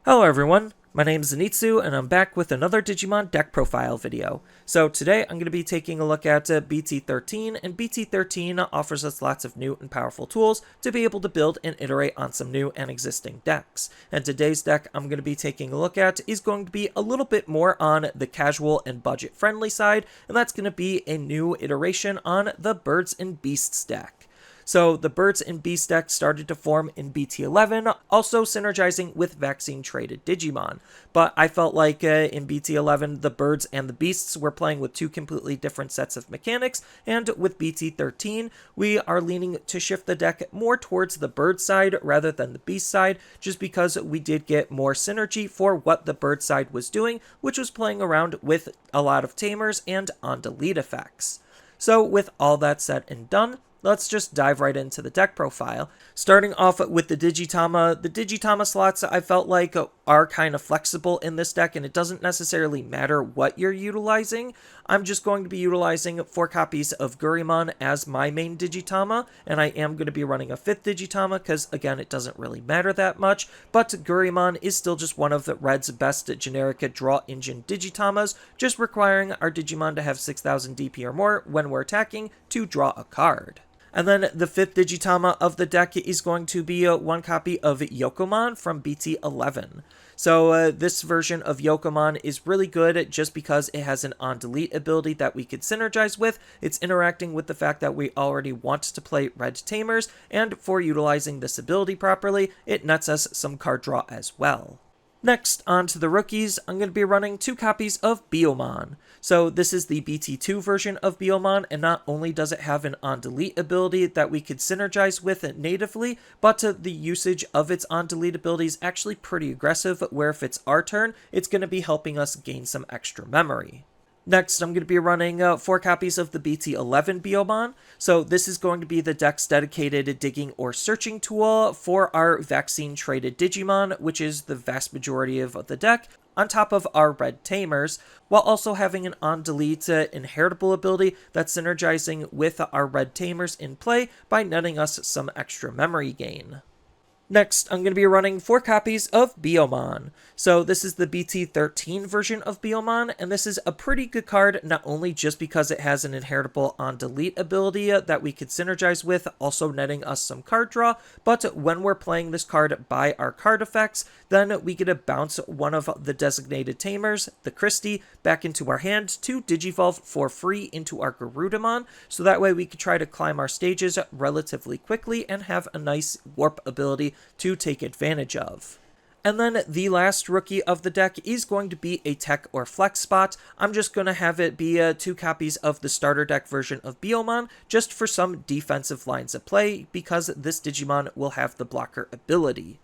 Hello everyone, my name is Zenitsu and I'm back with another Digimon deck profile video. So today I'm going to be taking a look at BT13, and BT13 offers us lots of new and powerful tools to be able to build and iterate on some new and existing decks. And today's deck I'm going to be taking a look at is going to be a little bit more on the casual and budget friendly side, and that's going to be a new iteration on the Birds and Beasts deck. So the Birds and Beasts deck started to form in BT11, also synergizing with vaccine-traded Digimon. But I felt like in BT11, the Birds and the Beasts were playing with two completely different sets of mechanics, and with BT13, we are leaning to shift the deck more towards the Bird side rather than the Beast side, just because we did get more synergy for what the Bird side was doing, which was playing around with a lot of tamers and on-delete effects. So with all that said and done, let's just dive right into the deck profile. Starting off with the Digitama slots I felt like are kind of flexible in this deck, and it doesn't necessarily matter what you're utilizing. I'm just going to be utilizing 4 copies of Gurimon as my main Digitama, and I am going to be running a 5th Digitama because, again, it doesn't really matter that much, but Gurimon is still just one of the Red's best generic draw engine Digitamas, just requiring our Digimon to have 6000 DP or more when we're attacking to draw a card. And then the 5th Digitama of the deck is going to be 1 copy of Yokomon from BT11. So this version of Yokomon is really good just because it has an on-delete ability that we could synergize with. It's interacting with the fact that we already want to play Red Tamers, and for utilizing this ability properly, it nets us some card draw as well. Next, on to the rookies, I'm going to be running 2 copies of Biyomon. So this is the BT2 version of Biyomon, and not only does it have an on-delete ability that we could synergize with natively, but the usage of its on-delete ability is actually pretty aggressive, where if it's our turn, it's going to be helping us gain some extra memory. Next, I'm going to be running 4 copies of the BT11 Biyomon. So this is going to be the deck's dedicated digging or searching tool for our vaccine-traded Digimon, which is the vast majority of the deck, on top of our Red Tamers, while also having an on-delete inheritable ability that's synergizing with our Red Tamers in play by netting us some extra memory gain. Next, I'm going to be running 4 copies of Biyomon. So this is the BT13 version of Biyomon, and this is a pretty good card, not only just because it has an inheritable on-delete ability that we could synergize with, also netting us some card draw, but when we're playing this card by our card effects, then we get to bounce one of the designated tamers, the Kristy, back into our hand to Digivolve for free into our Garudamon, so that way we could try to climb our stages relatively quickly and have a nice warp ability to take advantage of. And then the last rookie of the deck is going to be a tech or flex spot. I'm just going to have it be 2 copies of the starter deck version of Biyomon, just for some defensive lines of play, because this Digimon will have the blocker ability.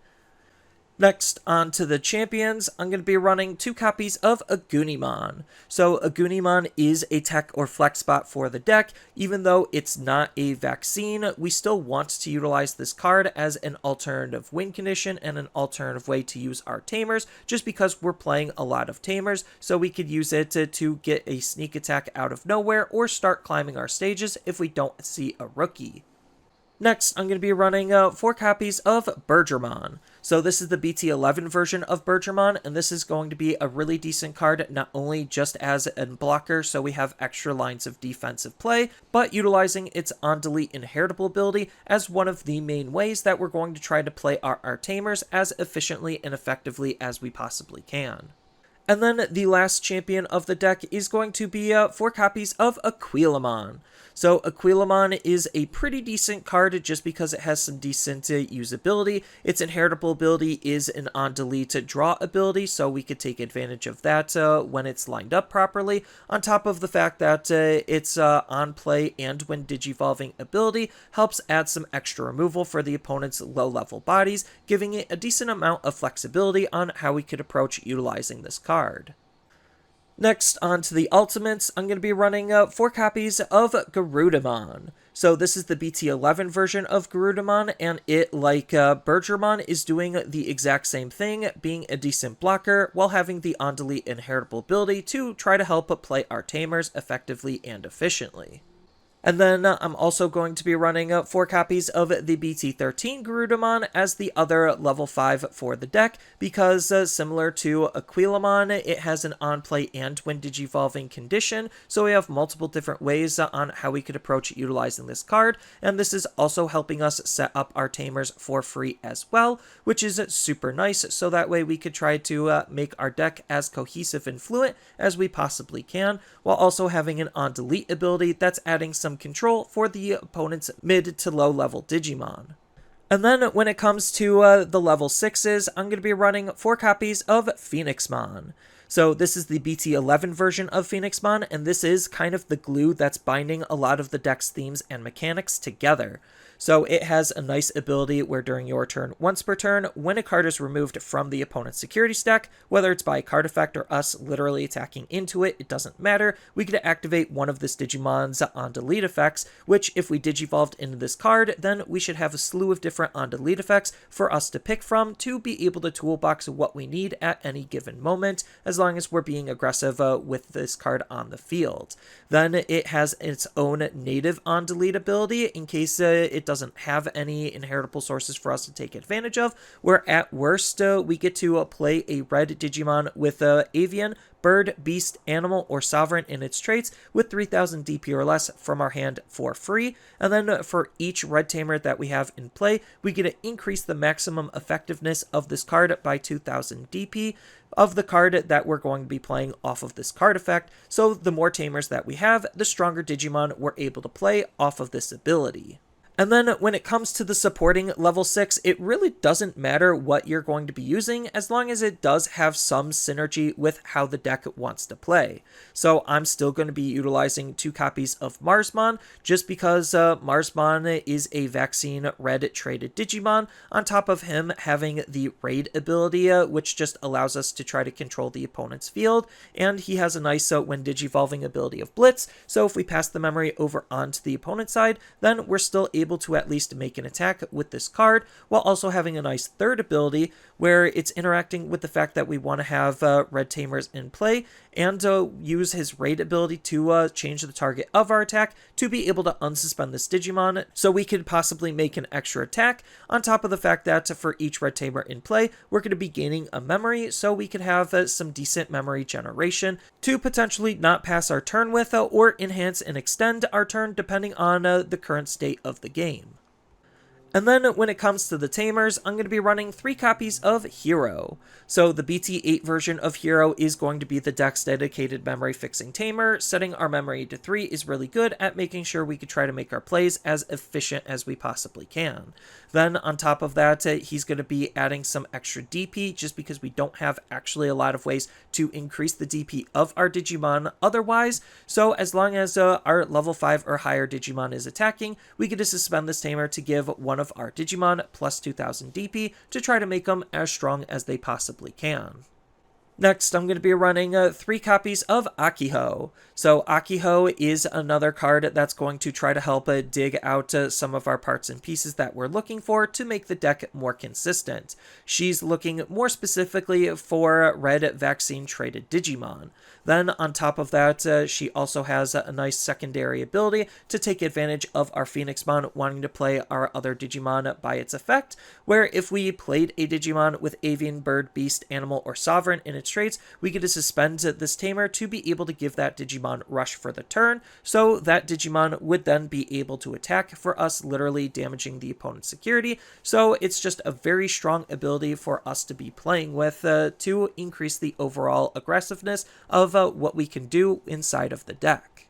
Next, on to the champions, I'm going to be running 2 copies of Agunimon. So Agunimon is a tech or flex spot for the deck. Even though it's not a vaccine, we still want to utilize this card as an alternative win condition and an alternative way to use our tamers, just because we're playing a lot of tamers, so we could use it to get a sneak attack out of nowhere or start climbing our stages if we don't see a rookie. Next, I'm going to be running 4 copies of Birdramon. So this is the BT11 version of Birdramon, and this is going to be a really decent card, not only just as a blocker, so we have extra lines of defensive play, but utilizing its on-delete inheritable ability as one of the main ways that we're going to try to play our tamers as efficiently and effectively as we possibly can. And then the last champion of the deck is going to be 4 copies of Aquilamon. So Aquilamon is a pretty decent card just because it has some decent usability. Its inheritable ability is an on-delete draw ability, so we could take advantage of that when it's lined up properly, on top of the fact that its on-play and when digivolving ability helps add some extra removal for the opponent's low-level bodies, giving it a decent amount of flexibility on how we could approach utilizing this card. Next, on to the ultimates, I'm going to be running 4 copies of Garudamon. So this is the BT11 version of Garudamon, and it, like Birdramon, is doing the exact same thing, being a decent blocker while having the on-delete inheritable ability to try to help play our tamers effectively and efficiently. And then I'm also going to be running 4 copies of the BT13 Garudamon as the other level 5 for the deck, because similar to Aquilamon, it has an on-play and when digivolving condition, so we have multiple different ways on how we could approach utilizing this card, and this is also helping us set up our tamers for free as well, which is super nice, so that way we could try to make our deck as cohesive and fluent as we possibly can, while also having an on-delete ability that's adding some control for the opponent's mid to low level Digimon. And then when it comes to the level 6s, I'm going to be running 4 copies of Phoenixmon. So this is the BT11 version of Phoenixmon, and this is kind of the glue that's binding a lot of the deck's themes and mechanics together. So it has a nice ability where during your turn, once per turn, when a card is removed from the opponent's security stack, whether it's by a card effect or us literally attacking into it, it doesn't matter, we get to activate one of this Digimon's on-delete effects, which if we digivolved into this card, then we should have a slew of different on-delete effects for us to pick from to be able to toolbox what we need at any given moment, as long as we're being aggressive with this card on the field. Then it has its own native on-delete ability in case it doesn't have any inheritable sources for us to take advantage of, where at worst we get to play a red Digimon with Avian, Bird, Beast, Animal, or Sovereign in its traits with 3000 DP or less from our hand for free, and then for each red tamer that we have in play, we get to increase the maximum effectiveness of this card by 2000 DP of the card that we're going to be playing off of this card effect, so the more tamers that we have, the stronger Digimon we're able to play off of this ability. And then when it comes to the supporting level 6, it really doesn't matter what you're going to be using as long as it does have some synergy with how the deck wants to play. So I'm still going to be utilizing 2 copies of Marsmon just because Marsmon is a vaccine red traded Digimon, on top of him having the raid ability, which just allows us to try to control the opponent's field, and he has a nice when digivolving ability of Blitz, so if we pass the memory over onto the opponent's side, then we're still able to at least make an attack with this card, while also having a nice third ability where it's interacting with the fact that we want to have red tamers in play and use his raid ability to change the target of our attack to be able to unsuspend this Digimon, so we could possibly make an extra attack, on top of the fact that for each red tamer in play, we're going to be gaining a memory, so we could have some decent memory generation to potentially not pass our turn with or enhance and extend our turn depending on the current state of the game. And then when it comes to the tamers, I'm going to be running 3 copies of Hiro. So the BT8 version of Hiro is going to be the deck's dedicated memory fixing tamer. Setting our memory to 3 is really good at making sure we could try to make our plays as efficient as we possibly can. Then on top of that, he's going to be adding some extra DP just because we don't have actually a lot of ways to increase the DP of our Digimon otherwise. So as long as our level 5 or higher Digimon is attacking, we get to suspend this tamer to give one of our Digimon plus 2000 DP to try to make them as strong as they possibly can. Next, I'm going to be running 3 copies of Akiho. So Akiho is another card that's going to try to help dig out some of our parts and pieces that we're looking for to make the deck more consistent. She's looking more specifically for red vaccine traded Digimon. Then on top of that, she also has a nice secondary ability to take advantage of our Phoenixmon wanting to play our other Digimon by its effect, where if we played a Digimon with Avian, Bird, Beast, Animal, or Sovereign in its traits, we get to suspend this tamer to be able to give that Digimon rush for the turn, so that Digimon would then be able to attack for us, literally damaging the opponent's security. So it's just a very strong ability for us to be playing with to increase the overall aggressiveness of what we can do inside of the deck.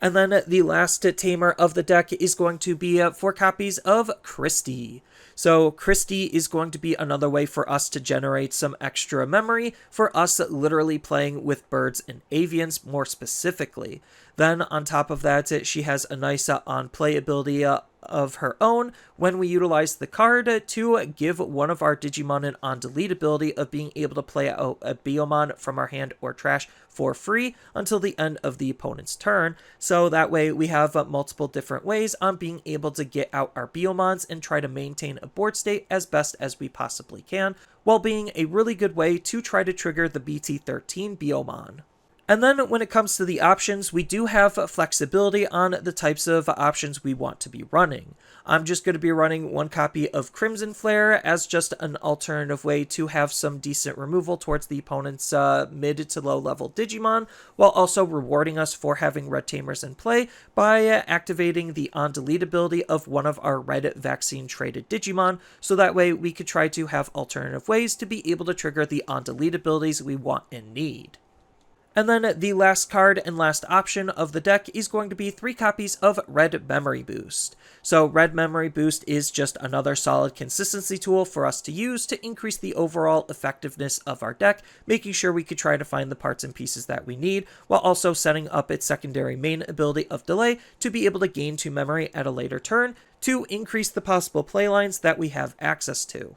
And then the last tamer of the deck is going to be 4 copies of Kristy. So Kristy is going to be another way for us to generate some extra memory for us literally playing with birds and avians more specifically. Then on top of that, she has a nice on-play ability of her own when we utilize the card to give one of our Digimon an on-delete ability of being able to play out a Biyomon from our hand or trash for free until the end of the opponent's turn. So that way we have multiple different ways on being able to get out our Biyomons and try to maintain a board state as best as we possibly can, while being a really good way to try to trigger the BT13 Biyomon. And then when it comes to the options, we do have flexibility on the types of options we want to be running. I'm just going to be running one copy of Crimson Flare as just an alternative way to have some decent removal towards the opponent's mid to low level Digimon, while also rewarding us for having red tamers in play by activating the on-delete ability of one of our red vaccine traded Digimon, so that way we could try to have alternative ways to be able to trigger the on-delete abilities we want and need. And then the last card and last option of the deck is going to be 3 copies of Red Memory Boost. So Red Memory Boost is just another solid consistency tool for us to use to increase the overall effectiveness of our deck, making sure we could try to find the parts and pieces that we need, while also setting up its secondary main ability of Delay to be able to gain 2 memory at a later turn to increase the possible playlines that we have access to.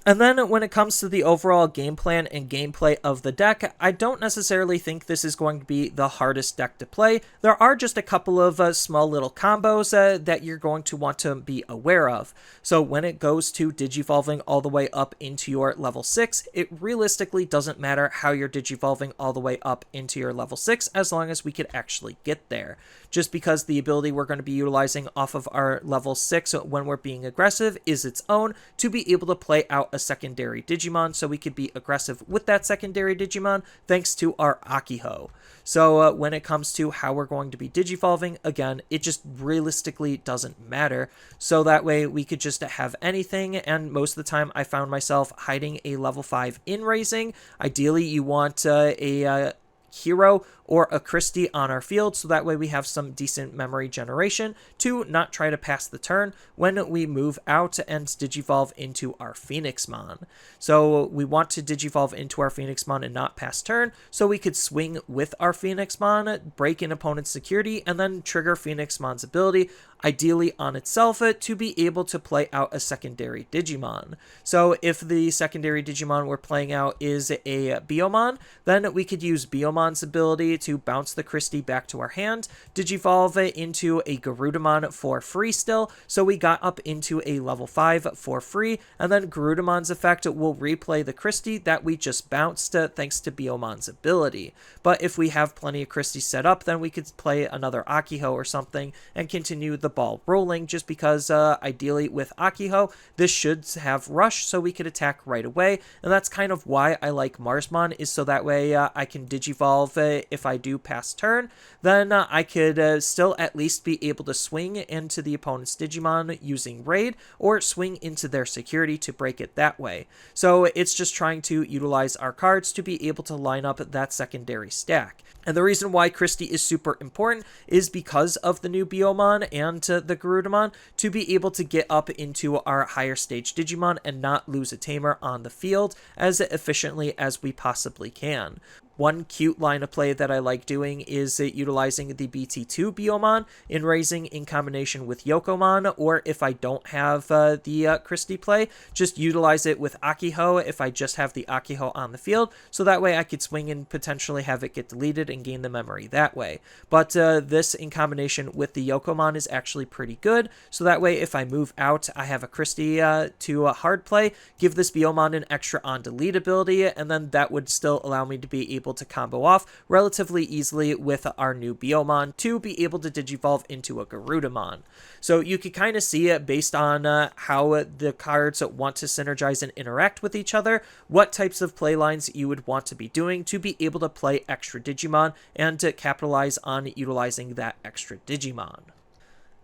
And then when it comes to the overall game plan and gameplay of the deck, I don't necessarily think this is going to be the hardest deck to play. There are just a couple of small little combos that you're going to want to be aware of. So when it goes to digivolving all the way up into your level 6, it realistically doesn't matter how you're digivolving all the way up into your level 6 as long as we could actually get there. Just because the ability we're going to be utilizing off of our level 6 when we're being aggressive is its own to be able to play out a secondary Digimon, so we could be aggressive with that secondary Digimon thanks to our Akiho. So when it comes to how we're going to be digivolving, again, it just realistically doesn't matter. So that way we could just have anything, and most of the time I found myself hiding a level 5 in raising. Ideally, you want a Hiro or a Kristy on our field, so that way we have some decent memory generation to not try to pass the turn when we move out and digivolve into our Phoenixmon. So we want to digivolve into our Phoenixmon and not pass turn, so we could swing with our Phoenixmon, break an opponent's security, and then trigger Phoenixmon's ability, ideally on itself, to be able to play out a secondary Digimon. So if the secondary Digimon we're playing out is a Biyomon, then we could use Biyomon's ability to bounce the Kristy back to our hand, digivolve it into a Garudamon for free still, so we got up into a level 5 for free, and then Garudamon's effect will replay the Kristy that we just bounced thanks to Biyomon's ability. But if we have plenty of Kristy set up, then we could play another Akiho or something and continue the ball rolling, just because ideally with Akiho, this should have rush so we could attack right away, and that's kind of why I like Marsmon, is so that way I can digivolve if I do pass turn, then I could still at least be able to swing into the opponent's Digimon using Raid, or swing into their security to break it that way. So it's just trying to utilize our cards to be able to line up that secondary stack. And the reason why Kristy is super important is because of the new Biyomon and the Garudamon, to be able to get up into our higher stage Digimon and not lose a tamer on the field as efficiently as we possibly can. One cute line of play that I like doing is utilizing the BT2 Biyomon in raising in combination with Yokomon, or if I don't have the Kristy play, just utilize it with Akiho if I just have the Akiho on the field, so that way I could swing and potentially have it get deleted and gain the memory that way. But this in combination with the Yokomon is actually pretty good, so that way if I move out, I have a Kristy to hard play, give this Biyomon an extra on-delete ability, and then that would still allow me to be able to combo off relatively easily with our new Biyomon to be able to digivolve into a Garudamon. So you can kind of see it based on how the cards want to synergize and interact with each other, what types of play lines you would want to be doing to be able to play extra Digimon and to capitalize on utilizing that extra Digimon.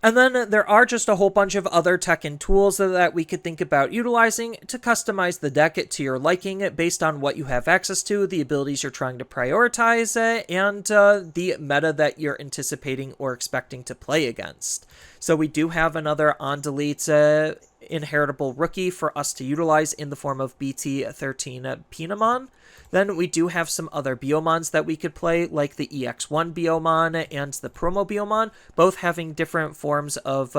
And then there are just a whole bunch of other tech and tools that we could think about utilizing to customize the deck to your liking based on what you have access to, the abilities you're trying to prioritize, and the meta that you're anticipating or expecting to play against. So we do have another on-delete inheritable rookie for us to utilize in the form of BT13 Phenomon. Then we do have some other Biyomons that we could play, like the EX1 Biyomon and the Promo Biyomon, both having different forms of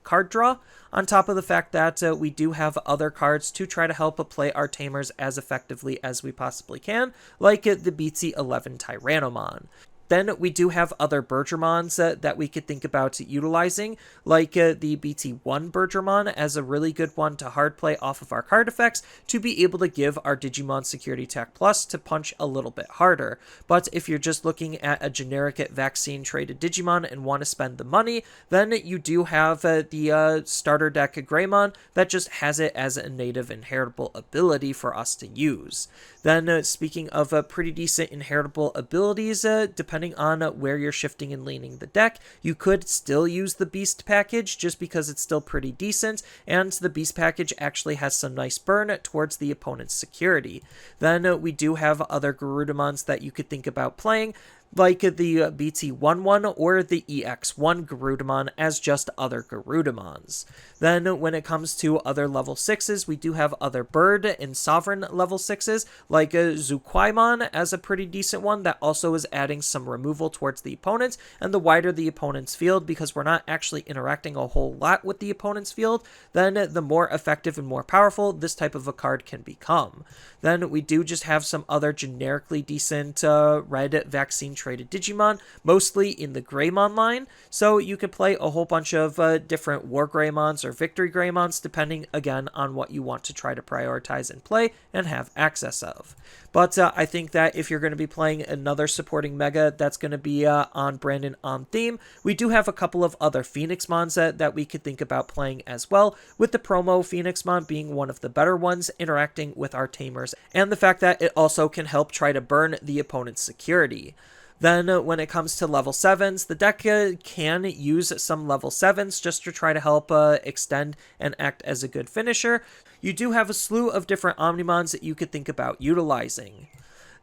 card draw, on top of the fact that we do have other cards to try to help play our tamers as effectively as we possibly can, like the BT11 Tyrannomon. Then we do have other Birdramons that we could think about utilizing, like the BT1 Birdramon as a really good one to hard play off of our card effects to be able to give our Digimon Security Attack Plus to punch a little bit harder. But if you're just looking at a generic vaccine traded Digimon and want to spend the money, then you do have the starter deck Greymon that just has it as a native inheritable ability for us to use. Then speaking of pretty decent inheritable abilities, depending on where you're shifting and leaning the deck, you could still use the Beast package just because it's still pretty decent, and the Beast package actually has some nice burn towards the opponent's security. Then we do have other Garudamons that you could think about playing, like the BT11 or the EX1 Garudamon as just other Garudamons. Then when it comes to other level 6s, we do have other Bird and Sovereign level 6s, like Zuquaimon as a pretty decent one that also is adding some removal towards the opponent, and the wider the opponent's field, because we're not actually interacting a whole lot with the opponent's field, then the more effective and more powerful this type of a card can become. Then we do just have some other generically decent red vaccine traded Digimon, mostly in the Greymon line, so you could play a whole bunch of different War Greymons or Victory Greymons, depending again on what you want to try to prioritize and play and have access of. But I think that if you're going to be playing another supporting Mega that's going to be on brand and on theme, we do have a couple of other Phoenixmons that we could think about playing as well, with the promo Phoenixmon being one of the better ones interacting with our tamers, and the fact that it also can help try to burn the opponent's security. Then when it comes to level 7s, the deck can use some level 7s just to try to help extend and act as a good finisher. You do have a slew of different Omnimons that you could think about utilizing.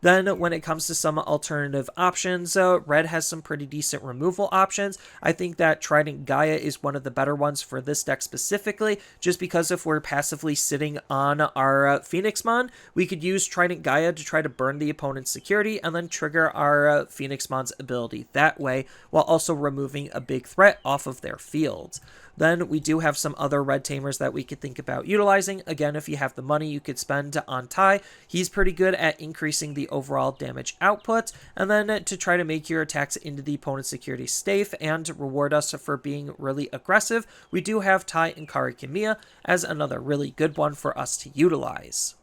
Then when it comes to some alternative options, Red has some pretty decent removal options. I think that Trident Gaia is one of the better ones for this deck specifically, just because if we're passively sitting on our Phoenixmon, we could use Trident Gaia to try to burn the opponent's security and then trigger our Phoenixmon's ability that way, while also removing a big threat off of their field. Then we do have some other red tamers that we could think about utilizing. Again, if you have the money, you could spend on Tai. He's pretty good at increasing the overall damage output, and then to try to make your attacks into the opponent's security safe and reward us for being really aggressive, we do have Tai and Karikimiya as another really good one for us to utilize.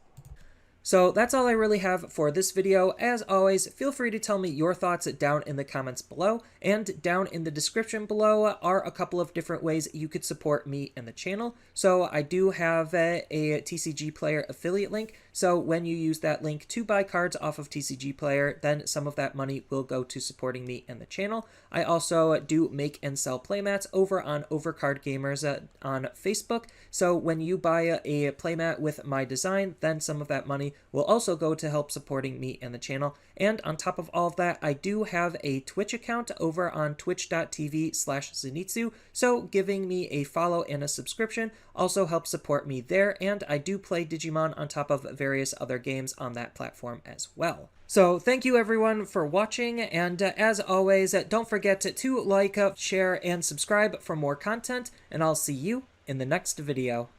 So that's all I really have for this video. As always, feel free to tell me your thoughts down in the comments below, and down in the description below are a couple of different ways you could support me and the channel. So I do have a TCG Player affiliate link, so when you use that link to buy cards off of TCG Player, then some of that money will go to supporting me and the channel. I also do make and sell playmats over on Overcard Gamers on Facebook, so when you buy a playmat with my design, then some of that money will also go to help supporting me and the channel. And on top of all of that, I do have a Twitch account over on twitch.tv/Zenitsu, so giving me a follow and a subscription also helps support me there, and I do play Digimon on top of various other games on that platform as well. So thank you everyone for watching, and as always, don't forget to like, share, and subscribe for more content, and I'll see you in the next video.